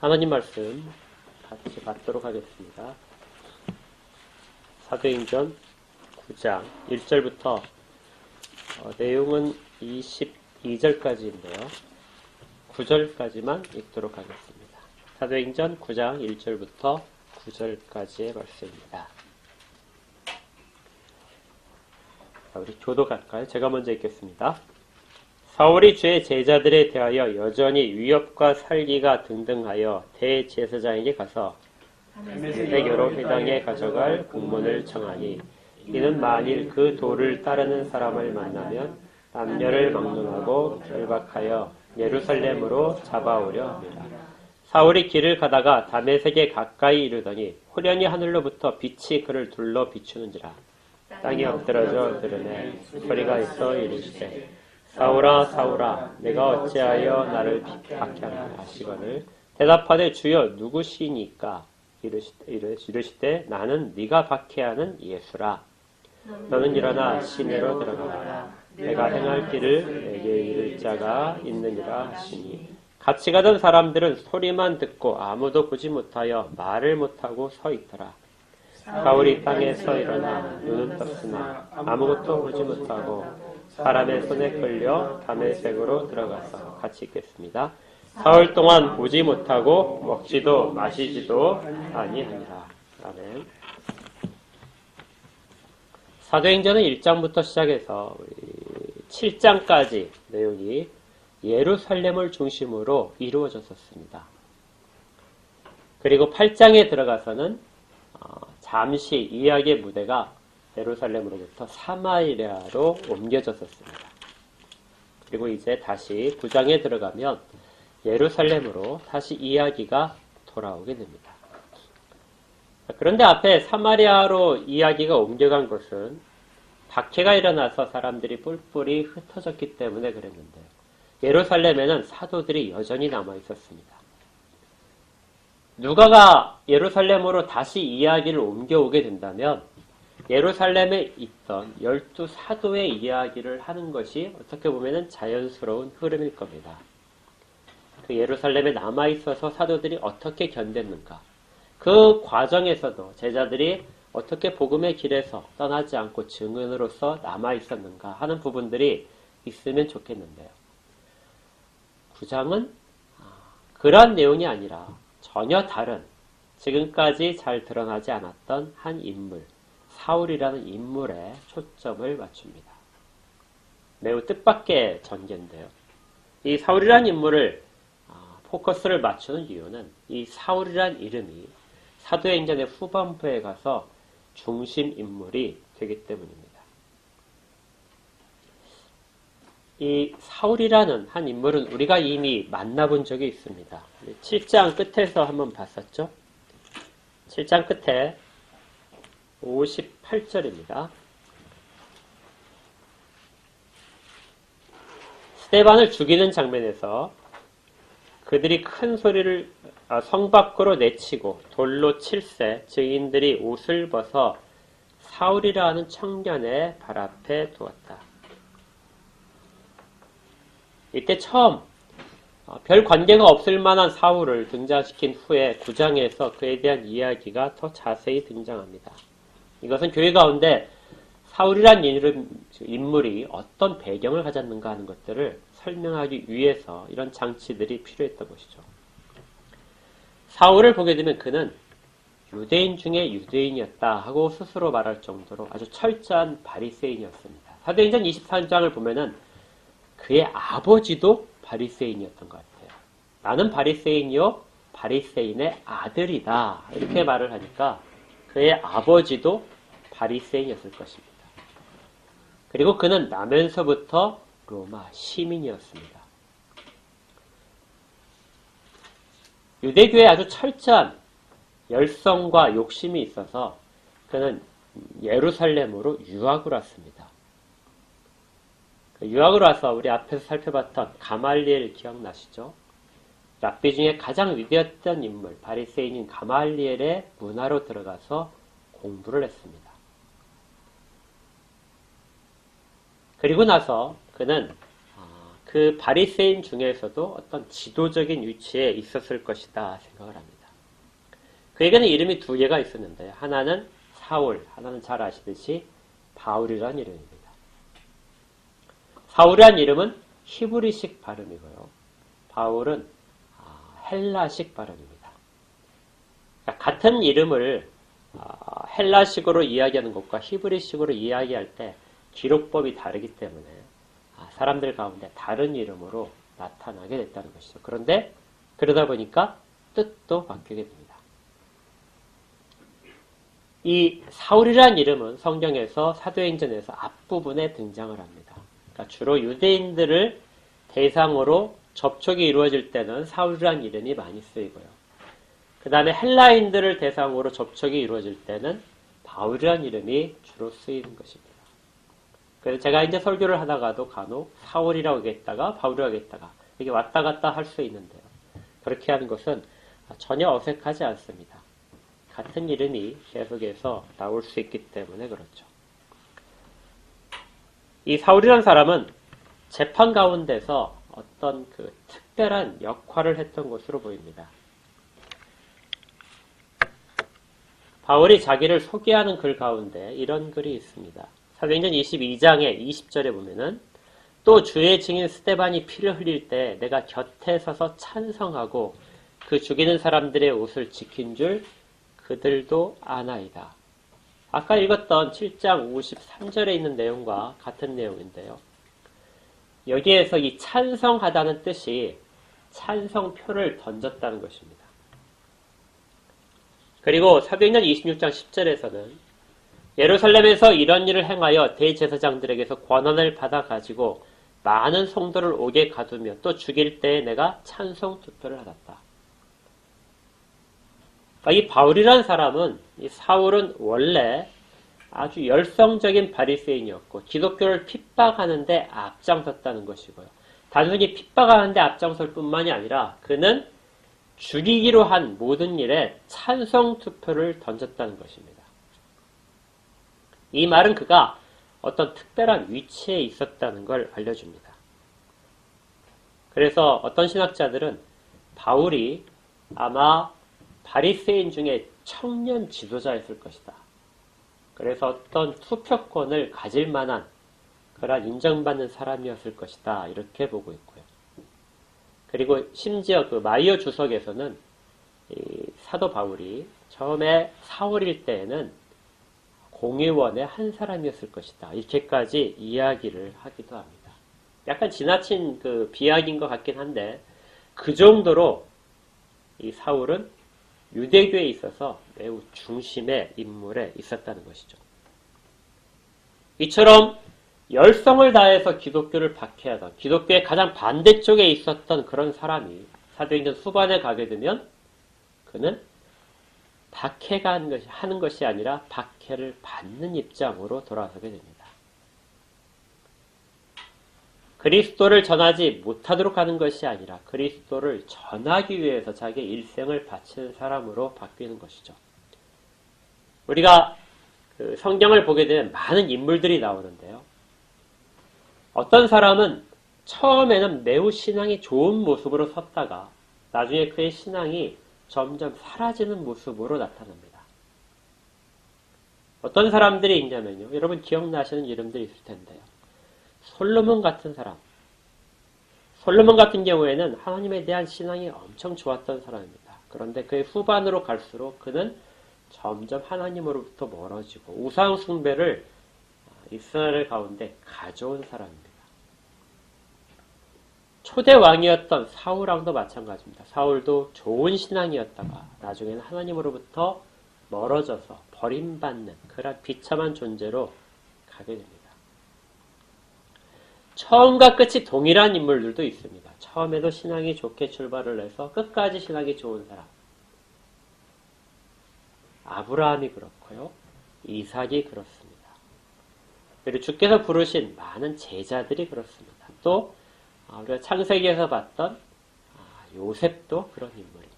하나님 말씀 같이 받도록 하겠습니다. 사도행전 9장 1절부터 내용은 22절까지인데요. 9절까지만 읽도록 하겠습니다. 사도행전 9장 1절부터 9절까지의 말씀입니다. 자, 우리 교독할까요? 제가 먼저 읽겠습니다. 사울이 주의 제자들에 대하여 여전히 위협과 살기가 등등하여 대제사장에게 가서 유대 여러 회당에 가져갈 공문을 청하니 이는 만일 그 도를 따르는 사람을 만나면 남녀를 막론하고 결박하여 예루살렘으로 잡아오려 합니다. 사울이 길을 가다가 다메섹에 가까이 이르더니 호련히 하늘로부터 빛이 그를 둘러 비추는지라. 땅이 엎드러져 들으매 소리가 있어 이르시되 사울아 사울아 내가 어찌하여 나를 박해하느냐 하시거늘 대답하되 주여 누구시니까 이르시되 나는 네가 박해하는 예수라. 너는 일어나 시내로 들어가라. 내가 행할 길을 내게 이를 자가 있느니라 하시니 같이 가던 사람들은 소리만 듣고 아무도 보지 못하여 말을 못하고 서 있더라. 사울이 땅에서 일어나 눈은 떴으나 아무것도 보지 못하고 사람의 손에 끌려 다메섹으로 들어가서 같이 읽겠습니다. 사흘 동안 보지 못하고 먹지도 마시지도 아니하니라. 아멘. 사도행전은 1장부터 시작해서 7장까지 내용이 예루살렘을 중심으로 이루어졌었습니다. 그리고 8장에 들어가서는 잠시 이야기의 무대가 예루살렘으로부터 사마리아로 옮겨졌었습니다. 그리고 이제 다시 9장에 들어가면 예루살렘으로 다시 이야기가 돌아오게 됩니다. 그런데 앞에 사마리아로 이야기가 옮겨간 것은 박해가 일어나서 사람들이 뿔뿔이 흩어졌기 때문에 그랬는데 예루살렘에는 사도들이 여전히 남아 있었습니다. 누가가 예루살렘으로 다시 이야기를 옮겨오게 된다면 예루살렘에 있던 12사도의 이야기를 하는 것이 어떻게 보면 자연스러운 흐름일 겁니다. 그 예루살렘에 남아있어서 사도들이 어떻게 견뎠는가, 그 과정에서도 제자들이 어떻게 복음의 길에서 떠나지 않고 증인으로서 남아있었는가 하는 부분들이 있으면 좋겠는데요. 9장은 그러한 내용이 아니라 전혀 다른, 지금까지 잘 드러나지 않았던 한 인물, 사울이라는 인물에 초점을 맞춥니다. 매우 뜻밖의 전개인데요. 이 사울이라는 인물을 포커스를 맞추는 이유는 이 사울이라는 이름이 사도행전의 후반부에 가서 중심 인물이 되기 때문입니다. 이 사울이라는 한 인물은 우리가 이미 만나본 적이 있습니다. 7장 끝에서 한번 봤었죠? 7장 끝에 58절입니다. 스데반을 죽이는 장면에서 그들이 큰 소리를 성 밖으로 내치고 돌로 칠세 증인들이 옷을 벗어 사울이라 하는 청년의 발 앞에 두었다. 이때 처음 별 관계가 없을 만한 사울을 등장시킨 후에 9장에서 그에 대한 이야기가 더 자세히 등장합니다. 이것은 교회 가운데 사울이란 인물이 어떤 배경을 가졌는가 하는 것들을 설명하기 위해서 이런 장치들이 필요했던 것이죠. 사울을 보게 되면 그는 유대인 중에 유대인이었다 하고 스스로 말할 정도로 아주 철저한 바리새인이었습니다. 사도행전 23장을 보면은 그의 아버지도 바리새인이었던 것 같아요. 나는 바리새인이요 바리새인의 아들이다 이렇게 말을 하니까 그의 아버지도 바리새인이었을 것입니다. 그리고 그는 나면서부터 로마 시민이었습니다. 유대교에 아주 철저한 열성과 욕심이 있어서 그는 예루살렘으로 유학을 왔습니다. 유학을 와서 우리 앞에서 살펴봤던 가말리엘 기억나시죠? 랍비 중에 가장 위대했던 인물 바리새인인 가말리엘의 문화로 들어가서 공부를 했습니다. 그리고 나서 그는 그 바리새인 중에서도 어떤 지도적인 위치에 있었을 것이다 생각을 합니다. 그에게는 이름이 두 개가 있었는데 하나는 사울, 하나는 잘 아시듯이 바울이라는 이름입니다. 사울이라는 이름은 히브리식 발음이고요. 바울은 헬라식 발음입니다. 그러니까 같은 이름을 헬라식으로 이야기하는 것과 히브리식으로 이야기할 때 기록법이 다르기 때문에 사람들 가운데 다른 이름으로 나타나게 됐다는 것이죠. 그런데 그러다 보니까 뜻도 바뀌게 됩니다. 이 사울이라는 이름은 성경에서 사도행전에서 앞부분에 등장을 합니다. 그러니까 주로 유대인들을 대상으로 접촉이 이루어질 때는 사울이라는 이름이 많이 쓰이고요. 그 다음에 헬라인들을 대상으로 접촉이 이루어질 때는 바울이라는 이름이 주로 쓰이는 것입니다. 그래서 제가 이제 설교를 하다가도 간혹 사울이라고 하겠다가 바울이라고 하겠다가 이게 왔다 갔다 할 수 있는데요. 그렇게 하는 것은 전혀 어색하지 않습니다. 같은 이름이 계속해서 나올 수 있기 때문에 그렇죠. 이 사울이라는 사람은 재판 가운데서 어떤 그 특별한 역할을 했던 것으로 보입니다. 바울이 자기를 소개하는 글 가운데 이런 글이 있습니다. 사도행전 22장의 20절에 보면은 또 주의 증인 스데반이 피를 흘릴 때 내가 곁에 서서 찬성하고 그 죽이는 사람들의 옷을 지킨 줄 그들도 아나이다. 아까 읽었던 7장 53절에 있는 내용과 같은 내용인데요. 여기에서 이 찬성하다는 뜻이 찬성표를 던졌다는 것입니다. 그리고 사도행전 26장 10절에서는 예루살렘에서 이런 일을 행하여 대제사장들에게서 권한을 받아 가지고 많은 성도를 옥에 가두며 또 죽일 때에 내가 찬성 투표를 하였다. 이 바울이라는 사람은, 이 사울은 원래 아주 열성적인 바리새인이었고 기독교를 핍박하는데 앞장섰다는 것이고요. 단순히 핍박하는데 앞장설 뿐만이 아니라 그는 죽이기로 한 모든 일에 찬성 투표를 던졌다는 것입니다. 이 말은 그가 어떤 특별한 위치에 있었다는 걸 알려줍니다. 그래서 어떤 신학자들은 바울이 아마 바리새인 중에 청년 지도자였을 것이다. 그래서 어떤 투표권을 가질 만한 그런 인정받는 사람이었을 것이다. 이렇게 보고 있고요. 그리고 심지어 그 마이어 주석에서는 이 사도 바울이 처음에 사울일 때에는 공의원의 한 사람이었을 것이다. 이렇게까지 이야기를 하기도 합니다. 약간 지나친 그 비약인 것 같긴 한데 그 정도로 이 사울은 유대교에 있어서 매우 중심의 인물에 있었다는 것이죠. 이처럼 열성을 다해서 기독교를 박해하던 기독교의 가장 반대쪽에 있었던 그런 사람이 사도행전 후반에 가게 되면 그는 박해가 하는 것이 아니라 박해를 받는 입장으로 돌아서게 됩니다. 그리스도를 전하지 못하도록 하는 것이 아니라 그리스도를 전하기 위해서 자기의 일생을 바치는 사람으로 바뀌는 것이죠. 우리가 성경을 보게 되면 많은 인물들이 나오는데요. 어떤 사람은 처음에는 매우 신앙이 좋은 모습으로 섰다가 나중에 그의 신앙이 점점 사라지는 모습으로 나타납니다. 어떤 사람들이 있냐면요. 여러분 기억나시는 이름들이 있을 텐데요. 솔로몬 같은 사람. 솔로몬 같은 경우에는 하나님에 대한 신앙이 엄청 좋았던 사람입니다. 그런데 그의 후반으로 갈수록 그는 점점 하나님으로부터 멀어지고 우상 숭배를 이스라엘 가운데 가져온 사람입니다. 초대 왕이었던 사울 왕도 마찬가지입니다. 사울도 좋은 신앙이었다가 나중에는 하나님으로부터 멀어져서 버림받는 그런 비참한 존재로 가게 됩니다. 처음과 끝이 동일한 인물들도 있습니다. 처음에도 신앙이 좋게 출발을 해서 끝까지 신앙이 좋은 사람. 아브라함이 그렇고요. 이삭이 그렇습니다. 그리고 주께서 부르신 많은 제자들이 그렇습니다. 또 우리가 창세기에서 봤던 요셉도 그런 인물입니다.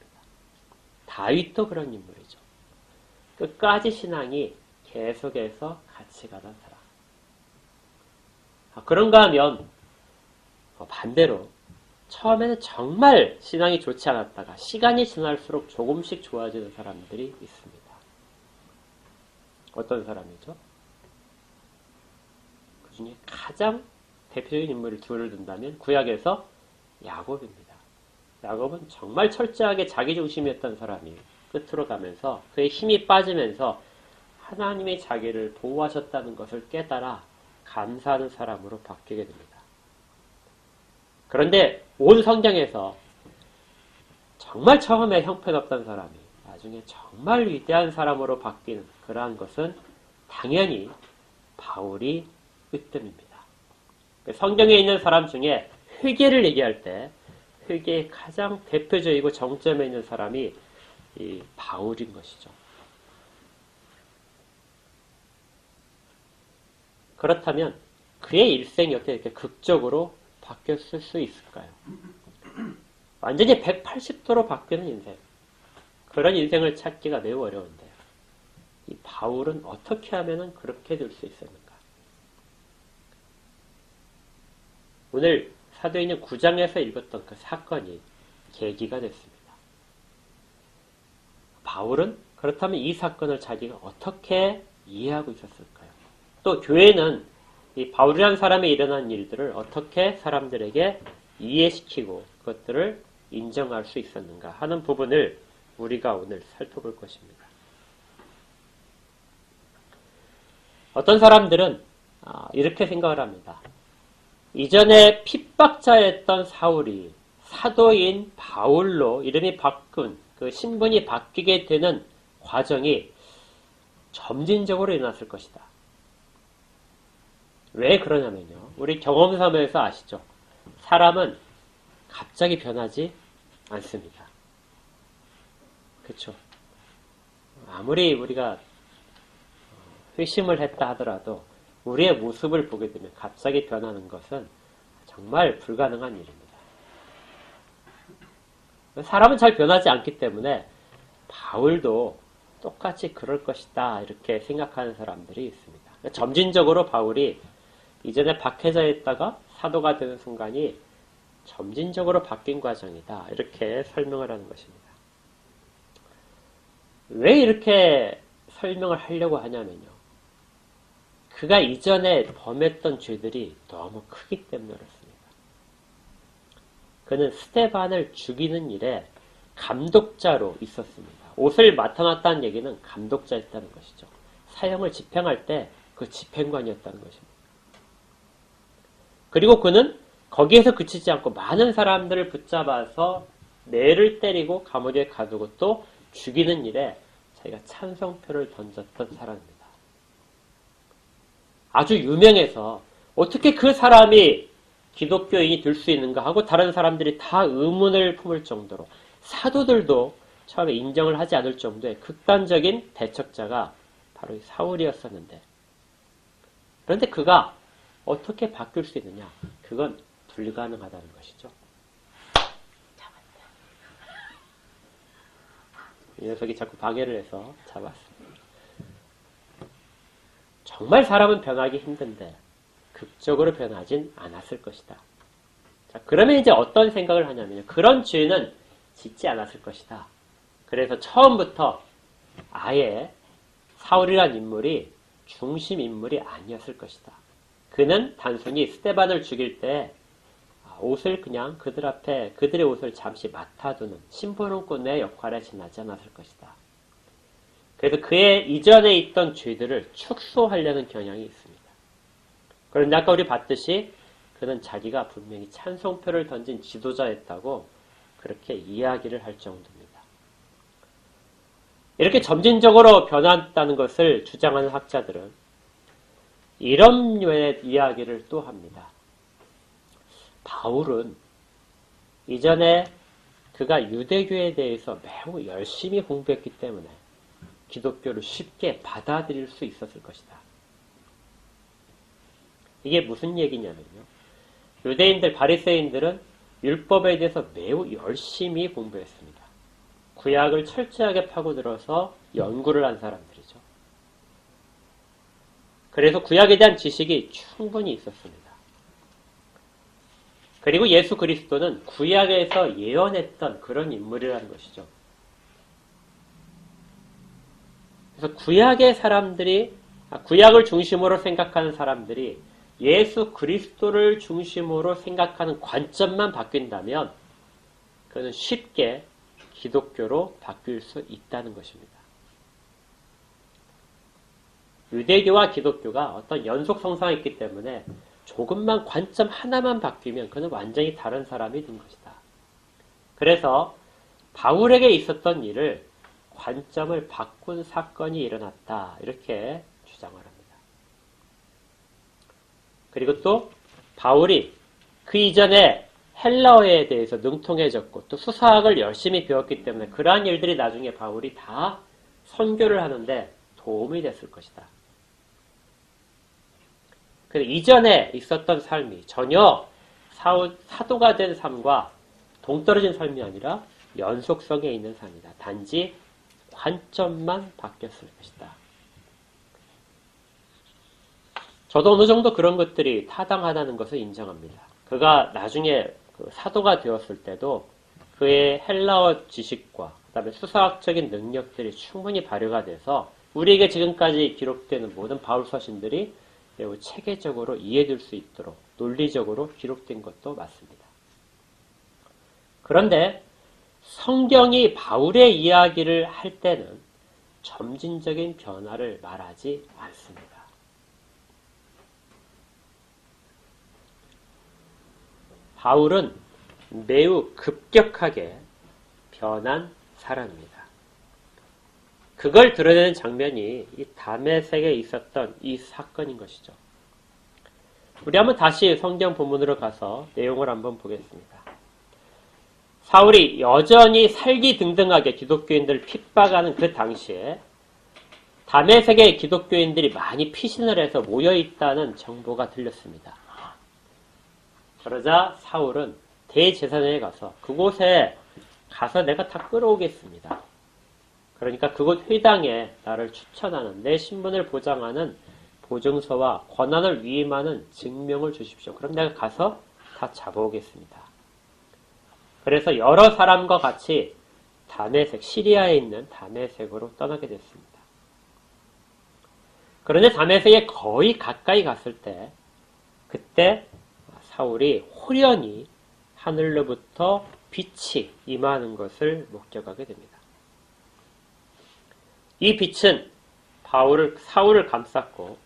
다윗도 그런 인물이죠. 끝까지 신앙이 계속해서 같이 가던 사람. 그런가 하면 반대로 처음에는 정말 신앙이 좋지 않았다가 시간이 지날수록 조금씩 좋아지는 사람들이 있습니다. 어떤 사람이죠? 그 중에 가장 대표적인 인물을 둘을 둔다면 구약에서 야곱입니다. 야곱은 정말 철저하게 자기중심이었던 사람이 끝으로 가면서 그의 힘이 빠지면서 하나님이 자기를 보호하셨다는 것을 깨달아 감사하는 사람으로 바뀌게 됩니다. 그런데 온 성경에서 정말 처음에 형편없던 사람이 나중에 정말 위대한 사람으로 바뀌는 그러한 것은 당연히 바울이 으뜸입니다. 성경에 있는 사람 중에 회개를 얘기할 때 회개의 가장 대표적이고 정점에 있는 사람이 이 바울인 것이죠. 그렇다면 그의 일생이 어떻게 이렇게 극적으로 바뀌었을 수 있을까요? 완전히 180도로 바뀌는 인생. 그런 인생을 찾기가 매우 어려운데요. 이 바울은 어떻게 하면 그렇게 될 수 있었는가? 오늘 사도행전 9장에서 읽었던 그 사건이 계기가 됐습니다. 바울은 그렇다면 이 사건을 자기가 어떻게 이해하고 있었을까요? 또 교회는 이 바울이라는 사람에 일어난 일들을 어떻게 사람들에게 이해시키고 그것들을 인정할 수 있었는가 하는 부분을 우리가 오늘 살펴볼 것입니다. 어떤 사람들은 이렇게 생각을 합니다. 이전에 핍박자였던 사울이 사도인 바울로 이름이 바꾼 그 신분이 바뀌게 되는 과정이 점진적으로 일어났을 것이다. 왜 그러냐면요. 우리 경험삼에서 아시죠? 사람은 갑자기 변하지 않습니다. 그렇죠? 아무리 우리가 회심을 했다 하더라도 우리의 모습을 보게 되면 갑자기 변하는 것은 정말 불가능한 일입니다. 사람은 잘 변하지 않기 때문에 바울도 똑같이 그럴 것이다 이렇게 생각하는 사람들이 있습니다. 점진적으로 바울이 이전에 박해자였다가 사도가 되는 순간이 점진적으로 바뀐 과정이다 이렇게 설명을 하는 것입니다. 왜 이렇게 설명을 하려고 하냐면요. 그가 이전에 범했던 죄들이 너무 크기 때문에 그렇습니다. 그는 스데반을 죽이는 일에 감독자로 있었습니다. 옷을 맡아놨다는 얘기는 감독자였다는 것이죠. 사형을 집행할 때 그 집행관이었다는 것입니다. 그리고 그는 거기에서 그치지 않고 많은 사람들을 붙잡아서 뇌를 때리고 감옥에 가두고 또 죽이는 일에 자기가 찬성표를 던졌던 사람입니다. 아주 유명해서 어떻게 그 사람이 기독교인이 될 수 있는가 하고 다른 사람들이 다 의문을 품을 정도로 사도들도 처음에 인정을 하지 않을 정도의 극단적인 대척자가 바로 이 사울이었었는데 그런데 그가 어떻게 바뀔 수 있느냐? 그건 불가능하다는 것이죠. 이 녀석이 자꾸 방해를 해서 잡았습니다. 정말 사람은 변하기 힘든데 극적으로 변하진 않았을 것이다. 자, 그러면 이제 어떤 생각을 하냐면요. 그런 죄는 짓지 않았을 것이다. 그래서 처음부터 아예 사울이란 인물이 중심 인물이 아니었을 것이다. 그는 단순히 스데반을 죽일 때 옷을 그냥 그들 앞에 그들의 옷을 잠시 맡아두는 심부름꾼의 역할에 지나지 않았을 것이다. 그래서 그의 이전에 있던 죄들을 축소하려는 경향이 있습니다. 그런데 아까 우리 봤듯이 그는 자기가 분명히 찬송표를 던진 지도자였다고 그렇게 이야기를 할 정도입니다. 이렇게 점진적으로 변했다는 것을 주장하는 학자들은 이런 류의 이야기를 또 합니다. 바울은 이전에 그가 유대교에 대해서 매우 열심히 공부했기 때문에 기독교를 쉽게 받아들일 수 있었을 것이다. 이게 무슨 얘기냐면요. 유대인들, 바리새인들은 율법에 대해서 매우 열심히 공부했습니다. 구약을 철저하게 파고들어서 연구를 한 사람들이죠. 그래서 구약에 대한 지식이 충분히 있었습니다. 그리고 예수 그리스도는 구약에서 예언했던 그런 인물이라는 것이죠. 그래서 구약의 사람들이, 구약을 중심으로 생각하는 사람들이 예수 그리스도를 중심으로 생각하는 관점만 바뀐다면 그는 쉽게 기독교로 바뀔 수 있다는 것입니다. 유대교와 기독교가 어떤 연속 성상이 있기 때문에 조금만 관점 하나만 바뀌면 그는 완전히 다른 사람이 된 것이다. 그래서 바울에게 있었던 일을 관점을 바꾼 사건이 일어났다. 이렇게 주장을 합니다. 그리고 또 바울이 그 이전에 헬라어에 대해서 능통해졌고 또 수사학을 열심히 배웠기 때문에 그러한 일들이 나중에 바울이 다 선교를 하는데 도움이 됐을 것이다. 그래서 이전에 있었던 삶이 전혀 사도가 된 삶과 동떨어진 삶이 아니라 연속성에 있는 삶이다. 단지 관점만 바뀌었을 것이다. 저도 어느 정도 그런 것들이 타당하다는 것을 인정합니다. 그가 나중에 사도가 되었을 때도 그의 헬라어 지식과 그다음에 수사학적인 능력들이 충분히 발휘가 돼서 우리에게 지금까지 기록되는 모든 바울 서신들이 매우 체계적으로 이해될 수 있도록 논리적으로 기록된 것도 맞습니다. 그런데 성경이 바울의 이야기를 할 때는 점진적인 변화를 말하지 않습니다. 바울은 매우 급격하게 변한 사람입니다. 그걸 드러내는 장면이 이 다메섹에 있었던 이 사건인 것이죠. 우리 한번 다시 성경 본문으로 가서 내용을 한번 보겠습니다. 사울이 여전히 살기등등하게 기독교인들을 핍박하는 그 당시에 다메섹의 기독교인들이 많이 피신을 해서 모여있다는 정보가 들렸습니다. 그러자 사울은 대제사장에 가서 그곳에 가서 내가 다 끌어오겠습니다. 그러니까 그곳 회당에 나를 추천하는 내 신분을 보장하는 보증서와 권한을 위임하는 증명을 주십시오. 그럼 내가 가서 다 잡아오겠습니다. 그래서 여러 사람과 같이 다메섹, 시리아에 있는 다메섹으로 떠나게 됐습니다. 그런데 다메섹에 거의 가까이 갔을 때 그때 사울이 호련히 하늘로부터 빛이 임하는 것을 목격하게 됩니다. 이 빛은 사울을 감쌌고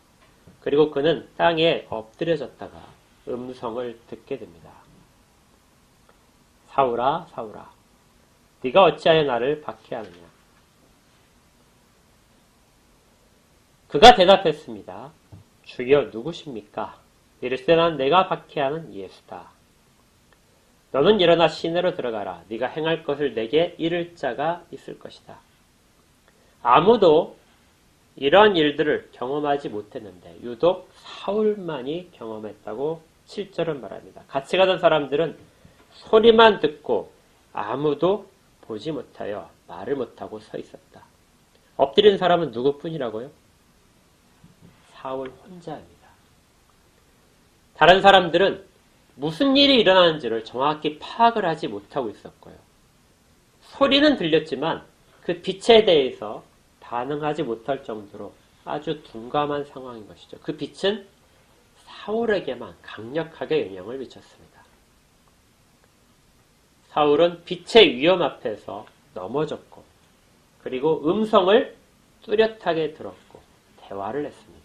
그리고 그는 땅에 엎드려졌다가 음성을 듣게 됩니다. 사울아, 사울아, 네가 어찌하여 나를 박해하느냐? 그가 대답했습니다. 주여 누구십니까? 이르시되 난 내가 박해하는 예수다. 너는 일어나 시내로 들어가라. 네가 행할 것을 내게 이를 자가 있을 것이다. 아무도 이러한 일들을 경험하지 못했는데 유독 사울만이 경험했다고 7절은 말합니다. 같이 가던 사람들은 소리만 듣고 아무도 보지 못하여 말을 못하고 서 있었다. 엎드린 사람은 누구뿐이라고요? 사울 혼자입니다. 다른 사람들은 무슨 일이 일어나는지를 정확히 파악을 하지 못하고 있었고요. 소리는 들렸지만 그 빛에 대해서 반응하지 못할 정도로 아주 둔감한 상황인 것이죠. 그 빛은 사울에게만 강력하게 영향을 미쳤습니다. 사울은 빛의 위험 앞에서 넘어졌고 그리고 음성을 뚜렷하게 들었고 대화를 했습니다.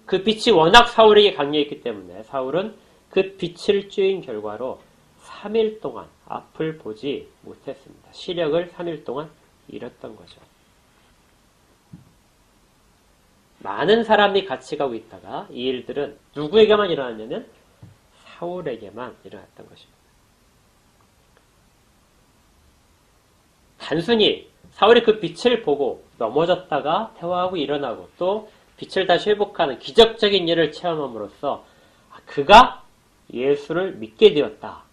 그 빛이 워낙 사울에게 강력했기 때문에 사울은 그 빛을 쬐인 결과로 3일 동안 앞을 보지 못했습니다. 시력을 3일 동안 잃었던 거죠. 많은 사람이 같이 가고 있다가 이 일들은 누구에게만 일어났냐면 사울에게만 일어났던 것입니다. 단순히 사울이 그 빛을 보고 넘어졌다가 대화하고 일어나고 또 빛을 다시 회복하는 기적적인 일을 체험함으로써 그가 예수를 믿게 되었다.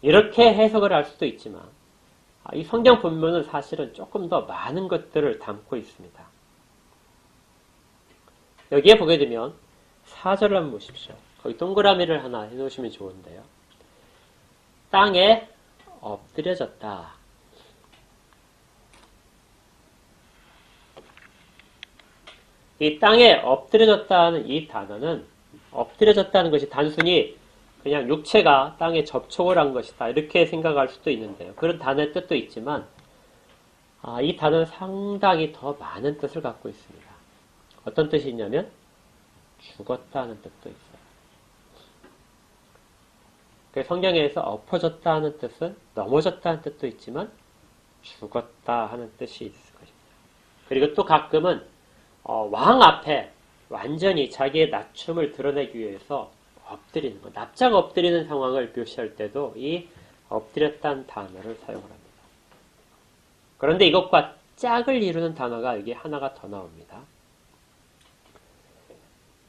이렇게 해석을 할 수도 있지만 이 성경 본문은 사실은 조금 더 많은 것들을 담고 있습니다. 여기에 보게 되면 4절을 한번 보십시오. 거기 동그라미를 하나 해놓으시면 좋은데요. 땅에 엎드려졌다. 이 땅에 엎드려졌다는 이 단어는 엎드려졌다는 것이 단순히 그냥 육체가 땅에 접촉을 한 것이다. 이렇게 생각할 수도 있는데요. 그런 단어의 뜻도 있지만 이 단어는 상당히 더 많은 뜻을 갖고 있습니다. 어떤 뜻이 있냐면 죽었다는 뜻도 있어요. 성경에서 엎어졌다는 뜻은 넘어졌다는 뜻도 있지만 죽었다 하는 뜻이 있을 것입니다. 그리고 또 가끔은 왕 앞에 완전히 자기의 낮춤을 드러내기 위해서 엎드리는 것, 납작 엎드리는 상황을 묘시할 때도 이 엎드렸다는 단어를 사용을 합니다. 그런데 이것과 짝을 이루는 단어가 여기 하나가 더 나옵니다.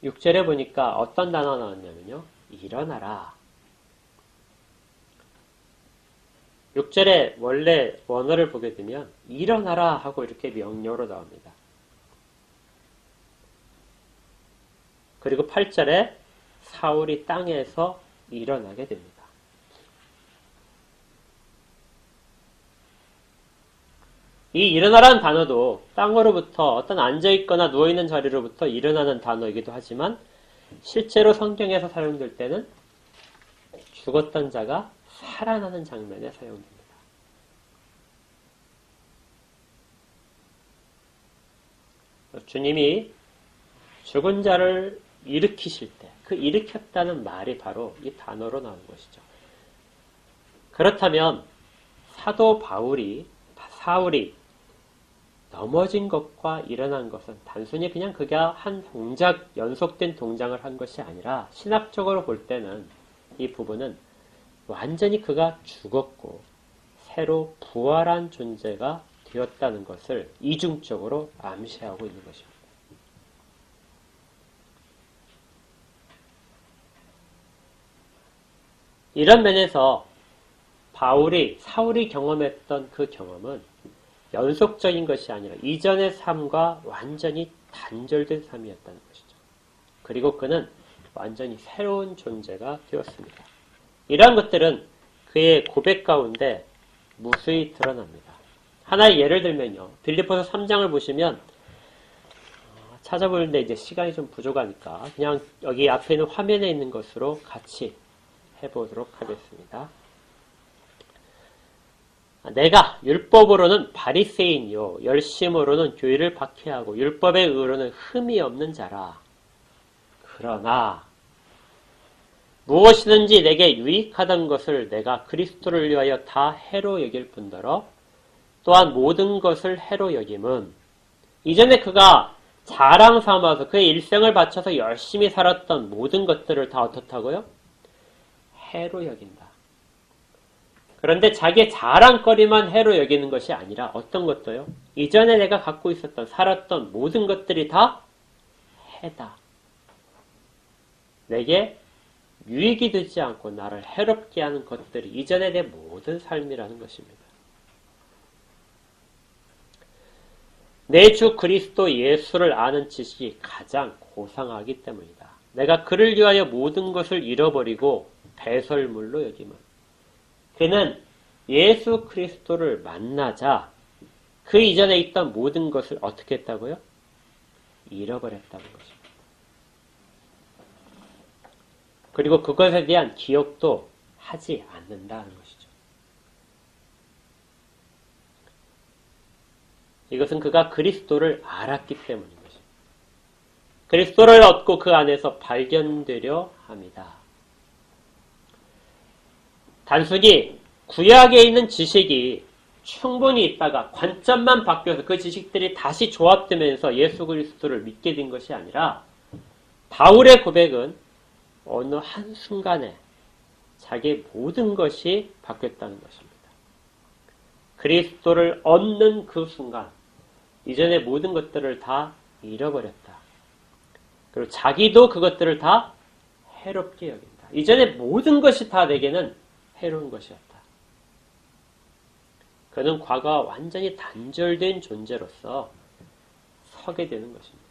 6절에 보니까 어떤 단어가 나왔냐면요. 일어나라. 6절에 원래 원어를 보게 되면 일어나라 하고 이렇게 명령으로 나옵니다. 그리고 8절에 사울이 땅에서 일어나게 됩니다. 이 일어나라는 단어도 땅으로부터 어떤 앉아있거나 누워있는 자리로부터 일어나는 단어이기도 하지만 실제로 성경에서 사용될 때는 죽었던 자가 살아나는 장면에 사용됩니다. 주님이 죽은 자를 일으키실 때 그 일으켰다는 말이 바로 이 단어로 나오는 것이죠. 그렇다면 사도 사울이 넘어진 것과 일어난 것은 단순히 그냥 그가 한 연속된 동작을 한 것이 아니라 신학적으로 볼 때는 이 부분은 완전히 그가 죽었고 새로 부활한 존재가 되었다는 것을 이중적으로 암시하고 있는 것입니다. 이런 면에서 사울이 경험했던 그 경험은 연속적인 것이 아니라 이전의 삶과 완전히 단절된 삶이었다는 것이죠. 그리고 그는 완전히 새로운 존재가 되었습니다. 이러한 것들은 그의 고백 가운데 무수히 드러납니다. 하나의 예를 들면요. 빌립보서 3장을 보시면 찾아보는데 이제 시간이 좀 부족하니까 그냥 여기 앞에 있는 화면에 있는 것으로 같이 해보도록 하겠습니다. 내가 율법으로는 바리새인이요 열심으로는 교의를 박해하고 율법의 의로는 흠이 없는 자라. 그러나 무엇이든지 내게 유익하던 것을 내가 그리스도를 위하여 다 해로 여길 뿐더러 또한 모든 것을 해로 여김은 이전에 그가 자랑 삼아서 그의 일생을 바쳐서 열심히 살았던 모든 것들을 다 어떻다고요? 해로 여긴다. 그런데 자기의 자랑거리만 해로 여기는 것이 아니라 어떤 것도요? 이전에 내가 갖고 있었던 살았던 모든 것들이 다 해다. 내게 유익이 되지 않고 나를 해롭게 하는 것들이 이전의 내 모든 삶이라는 것입니다. 내 주 그리스도 예수를 아는 지식이 가장 고상하기 때문이다. 내가 그를 위하여 모든 것을 잃어버리고 배설물로 여김은 그는 예수 그리스도를 만나자 그 이전에 있던 모든 것을 어떻게 했다고요? 잃어버렸다는 것입니다. 그리고 그것에 대한 기억도 하지 않는다는 것이죠. 이것은 그가 그리스도를 알았기 때문인 것입니다. 그리스도를 얻고 그 안에서 발견되려 합니다. 단순히 구약에 있는 지식이 충분히 있다가 관점만 바뀌어서 그 지식들이 다시 조합되면서 예수 그리스도를 믿게 된 것이 아니라 바울의 고백은 어느 한순간에 자기의 모든 것이 바뀌었다는 것입니다. 그리스도를 얻는 그 순간 이전의 모든 것들을 다 잃어버렸다. 그리고 자기도 그것들을 다 해롭게 여긴다. 이전의 모든 것이 다 내게는 해로운 것이었다. 그는 과거와 완전히 단절된 존재로서 서게 되는 것입니다.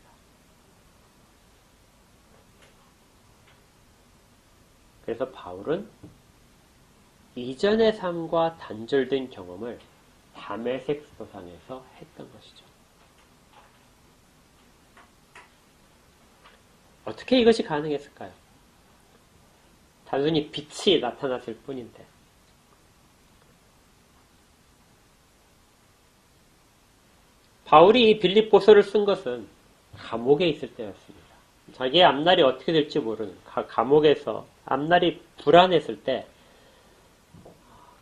그래서 바울은 이전의 삶과 단절된 경험을 다메섹 소상에서 했던 것이죠. 어떻게 이것이 가능했을까요? 단순히 빛이 나타났을 뿐인데. 바울이 이 빌립보서를 쓴 것은 감옥에 있을 때였습니다. 자기의 앞날이 어떻게 될지 모르는 감옥에서 앞날이 불안했을 때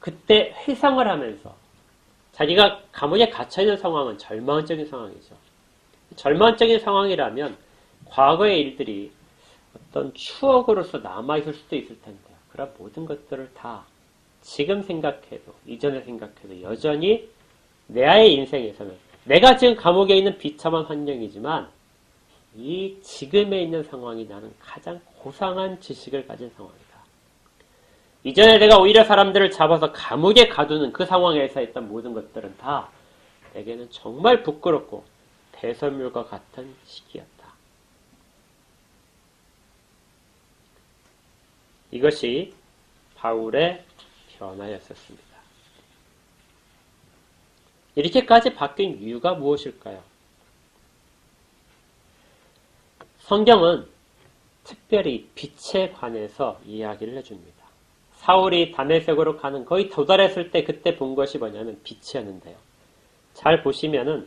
그때 회상을 하면서 자기가 감옥에 갇혀있는 상황은 절망적인 상황이죠. 절망적인 상황이라면 과거의 일들이 어떤 추억으로서 남아있을 수도 있을 텐데요. 그런 모든 것들을 다 지금 생각해도 이전에 생각해도 여전히 내 아이의 인생에서는 내가 지금 감옥에 있는 비참한 환경이지만 이 지금에 있는 상황이 나는 가장 고상한 지식을 가진 상황이다. 이전에 내가 오히려 사람들을 잡아서 감옥에 가두는 그 상황에서 했던 모든 것들은 다 내게는 정말 부끄럽고 배설물과 같은 시기였다. 이것이 바울의 변화였었습니다. 이렇게까지 바뀐 이유가 무엇일까요? 성경은 특별히 빛에 관해서 이야기를 해줍니다. 사울이 다메섹으로 가는 거의 도달했을 때 그때 본 것이 뭐냐면 빛이었는데요. 잘 보시면은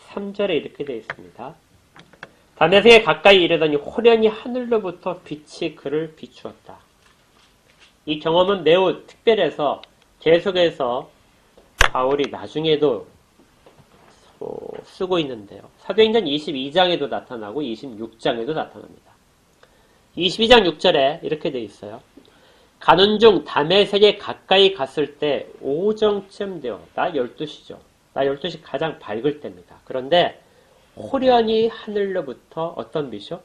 3절에 이렇게 되어 있습니다. 다메섹에 가까이 이르더니 호련히 하늘로부터 빛이 그를 비추었다. 이 경험은 매우 특별해서 계속해서 바울이 나중에도 쓰고 있는데요. 사도행전 22장에도 나타나고 26장에도 나타납니다. 22장 6절에 이렇게 되어 있어요. 가는 중 다메섹에 가까이 갔을 때 오정쯤 되어 나 12시죠. 나 12시 가장 밝을 때입니다. 그런데 호련히 하늘로부터 어떤 빛이요?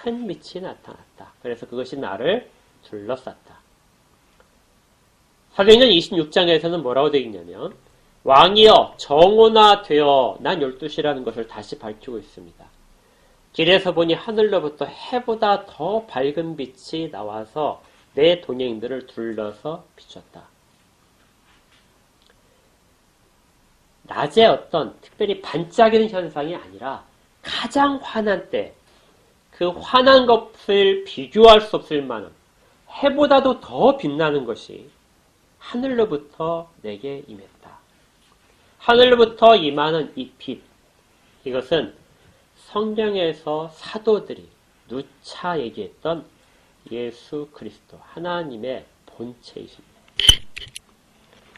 큰 빛이 나타났다. 그래서 그것이 나를 둘러쌌다. 사도행전 26장에서는 뭐라고 되어 있냐면 왕이여 정오나 되어 난 12시라는 것을 다시 밝히고 있습니다. 길에서 보니 하늘로부터 해보다 더 밝은 빛이 나와서 내 동행들을 둘러서 비췄다. 낮에 어떤 특별히 반짝이는 현상이 아니라 가장 환한 때 그 환한 것을 비교할 수 없을 만한 해보다도 더 빛나는 것이 하늘로부터 내게 임했다. 하늘로부터 임하는 이 빛, 이것은 성경에서 사도들이 누차 얘기했던 예수 그리스도, 하나님의 본체이십니다.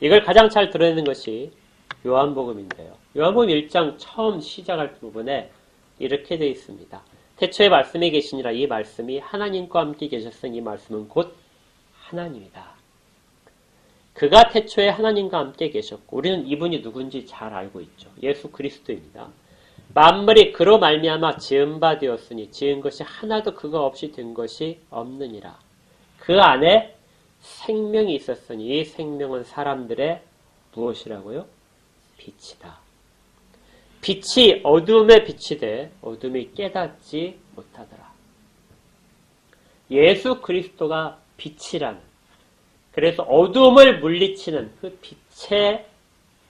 이걸 가장 잘 드러내는 것이 요한복음인데요. 요한복음 1장 처음 시작할 부분에 이렇게 되어 있습니다. 태초에 말씀이 계시니라. 이 말씀이 하나님과 함께 계셨으니 이 말씀은 곧 하나님이다. 그가 태초에 하나님과 함께 계셨고 우리는 이분이 누군지 잘 알고 있죠. 예수 그리스도입니다. 만물이 그로 말미암아 지은 바 되었으니 지은 것이 하나도 그가 없이 된 것이 없느니라. 그 안에 생명이 있었으니 이 생명은 사람들의 무엇이라고요? 빛이다. 빛이 어둠에 빛이 돼 어둠이 깨닫지 못하더라. 예수 그리스도가 빛이라는, 그래서 어둠을 물리치는 그 빛의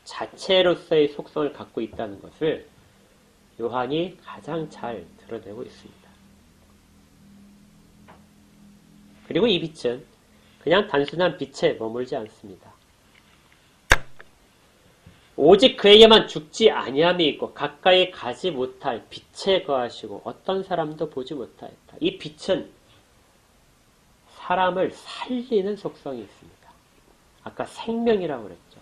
자체로서의 속성을 갖고 있다는 것을 요한이 가장 잘 드러내고 있습니다. 그리고 이 빛은 그냥 단순한 빛에 머물지 않습니다. 오직 그에게만 죽지 아니함이 있고 가까이 가지 못할 빛에 거하시고 어떤 사람도 보지 못하였다. 이 빛은 사람을 살리는 속성이 있습니다. 아까 생명이라고 그랬죠.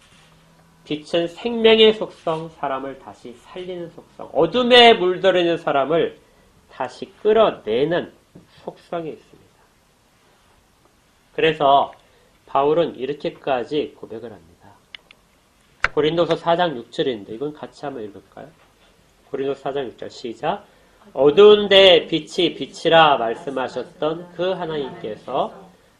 빛은 생명의 속성, 사람을 다시 살리는 속성, 어둠에 물들어 있는 사람을 다시 끌어내는 속성이 있습니다. 그래서 바울은 이렇게까지 고백을 합니다. 고린도서 4장 6절인데 이건 같이 한번 읽을까요? 고린도서 4장 6절 시작. 어두운 데에 빛이 빛이라 말씀하셨던 그 하나님께서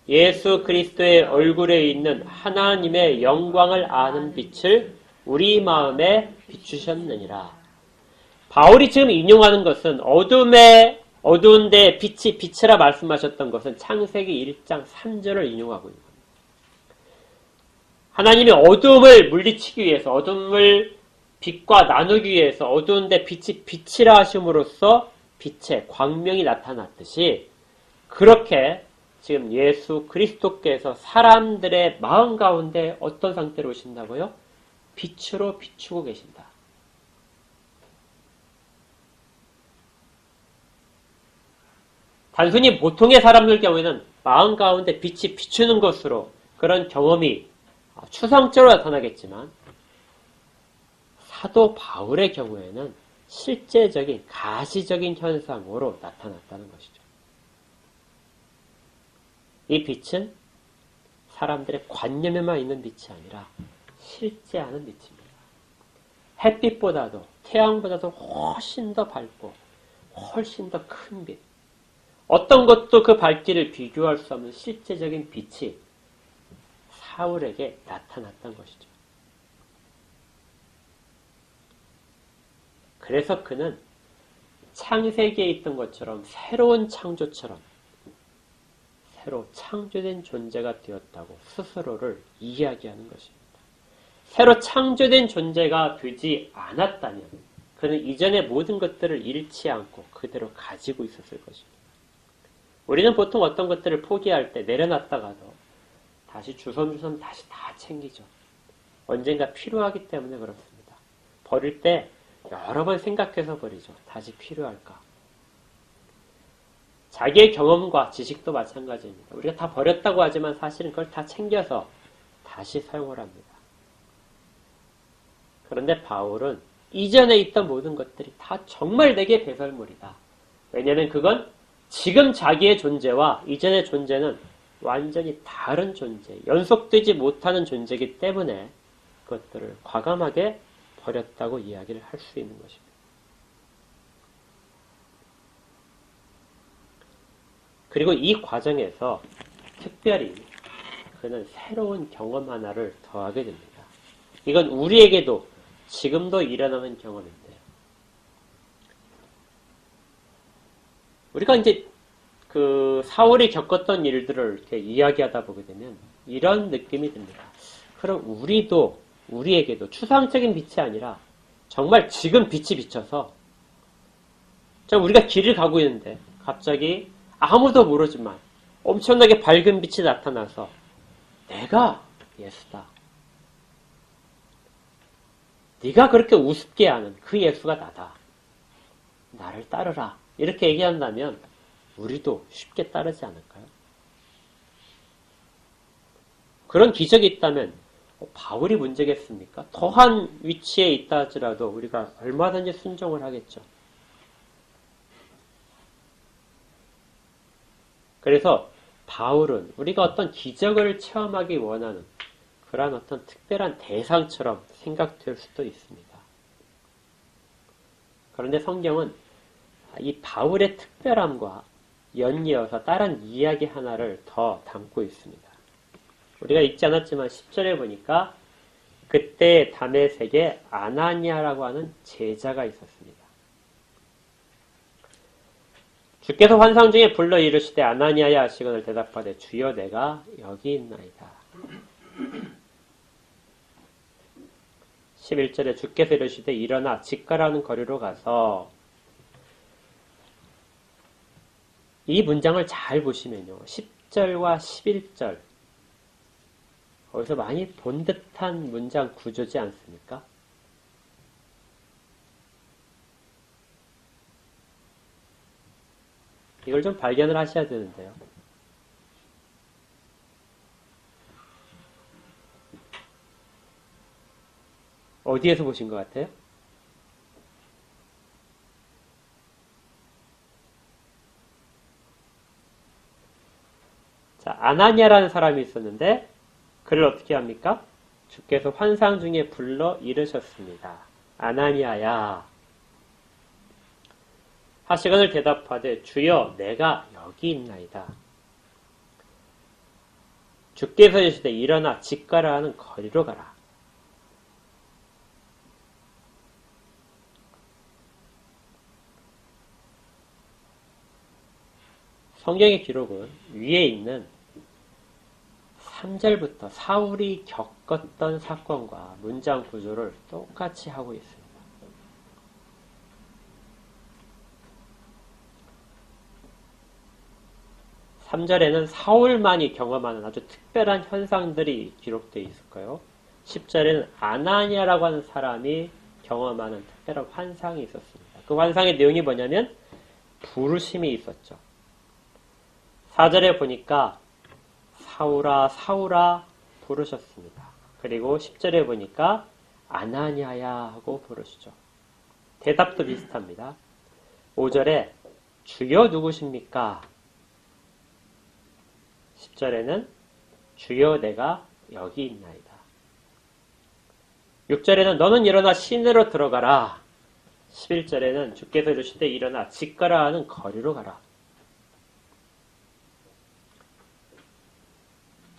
예수 그리스도의 얼굴에 있는 하나님의 영광을 아는 빛을 우리 마음에 비추셨느니라. 바울이 지금 인용하는 것은 어둠에 어두운데 빛이 빛이라 말씀하셨던 것은 창세기 1장 3절을 인용하고 있는 겁니다. 하나님이 어둠을 물리치기 위해서, 어둠을 빛과 나누기 위해서 어두운데 빛이 빛이라 하심으로써 빛의 광명이 나타났듯이, 그렇게 지금 예수 그리스도께서 사람들의 마음 가운데 어떤 상태로 오신다고요? 빛으로 비추고 계신다. 단순히 보통의 사람들 경우에는 마음 가운데 빛이 비추는 것으로 그런 경험이 추상적으로 나타나겠지만, 사도 바울의 경우에는 실제적인 가시적인 현상으로 나타났다는 것이죠. 이 빛은 사람들의 관념에만 있는 빛이 아니라 실제하는 빛입니다. 햇빛보다도, 태양보다도 훨씬 더 밝고 훨씬 더 큰 빛, 어떤 것도 그 밝기를 비교할 수 없는 실제적인 빛이 사울에게 나타났던 것이죠. 그래서 그는 창세기에 있던 것처럼 새로운 창조처럼 새로 창조된 존재가 되었다고 스스로를 이야기하는 것입니다. 새로 창조된 존재가 되지 않았다면 그는 이전의 모든 것들을 잃지 않고 그대로 가지고 있었을 것입니다. 우리는 보통 어떤 것들을 포기할 때 내려놨다가도 다시 주섬주섬 다시 다 챙기죠. 언젠가 필요하기 때문에 그렇습니다. 버릴 때 여러 번 생각해서 버리죠. 다시 필요할까? 자기의 경험과 지식도 마찬가지입니다. 우리가 다 버렸다고 하지만 사실은 그걸 다 챙겨서 다시 사용을 합니다. 그런데 바울은 이전에 있던 모든 것들이 다 정말 내게 배설물이다. 왜냐하면 그건 지금 자기의 존재와 이전의 존재는 완전히 다른 존재, 연속되지 못하는 존재이기 때문에 그것들을 과감하게 버렸다고 이야기를 할 수 있는 것입니다. 그리고 이 과정에서 특별히 그는 새로운 경험 하나를 더하게 됩니다. 이건 우리에게도 지금도 일어나는 경험인데요. 우리가 이제 그 사울이 겪었던 일들을 이렇게 이야기하다 보게 되면 이런 느낌이 듭니다. 그럼 우리에게도 추상적인 빛이 아니라 정말 지금 빛이 비쳐서 우리가 길을 가고 있는데 갑자기 아무도 모르지만 엄청나게 밝은 빛이 나타나서 내가 예수다. 네가 그렇게 우습게 하는 그 예수가 나다. 나를 따르라. 이렇게 얘기한다면 우리도 쉽게 따르지 않을까요? 그런 기적이 있다면 바울이 문제겠습니까? 더한 위치에 있다 하더라도 우리가 얼마든지 순종을 하겠죠. 그래서 바울은 우리가 어떤 기적을 체험하기 원하는 그런 어떤 특별한 대상처럼 생각될 수도 있습니다. 그런데 성경은 이 바울의 특별함과 연이어서 다른 이야기 하나를 더 담고 있습니다. 우리가 읽지 않았지만 10절에 보니까 그때 다메섹에 아나니아라고 하는 제자가 있었습니다. 주께서 환상 중에 불러 이르시되 아나니아야 하시거늘 대답하되 주여 내가 여기 있나이다. 11절에 주께서 이르시되 일어나 직가라는 거리로 가서, 이 문장을 잘 보시면요. 10절과 11절 거기서 많이 본 듯한 문장 구조지 않습니까? 이걸 좀 발견을 하셔야 되는데요. 어디에서 보신 것 같아요? 자, 아나니아라는 사람이 있었는데 그를 어떻게 합니까? 주께서 환상 중에 불러 이르셨습니다. 아나니아야 하시거늘 대답하되 주여 내가 여기 있나이다. 주께서 이르시되 일어나 직가라 하는 거리로 가라. 성경의 기록은 위에 있는 3절부터 사울이 겪었던 사건과 문장 구조를 똑같이 하고 있습니다. 3절에는 사울만이 경험하는 아주 특별한 현상들이 기록되어 있을까요? 10절에는 아나니아라고 하는 사람이 경험하는 특별한 환상이 있었습니다. 그 환상의 내용이 뭐냐면 부르심이 있었죠. 4절에 보니까 사울아 사울아 부르셨습니다. 그리고 10절에 보니까 아나니아야 하고 부르시죠. 대답도 비슷합니다. 5절에 주여 누구십니까? 10절에는 주여 내가 여기 있나이다. 6절에는 너는 일어나 시내로 들어가라. 11절에는 주께서 이르시되 일어나 직가라 하는 거리로 가라.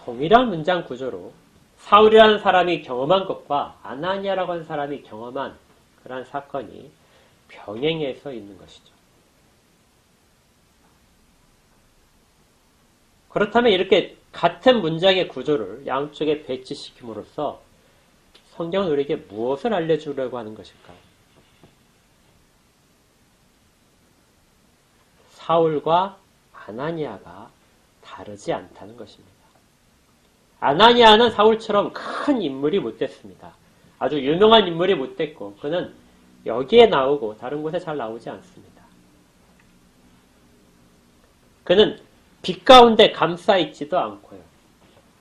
동일한 문장 구조로 사울이라는 사람이 경험한 것과 아나니아라고 하는 사람이 경험한 그러한 사건이 병행해서 있는 것이죠. 그렇다면 이렇게 같은 문장의 구조를 양쪽에 배치시킴으로써 성경은 우리에게 무엇을 알려주려고 하는 것일까요? 사울과 아나니아가 다르지 않다는 것입니다. 아나니아는 사울처럼 큰 인물이 못 됐습니다. 아주 유명한 인물이 못 됐고 그는 여기에 나오고 다른 곳에 잘 나오지 않습니다. 그는 빛 가운데 감싸 있지도 않고요.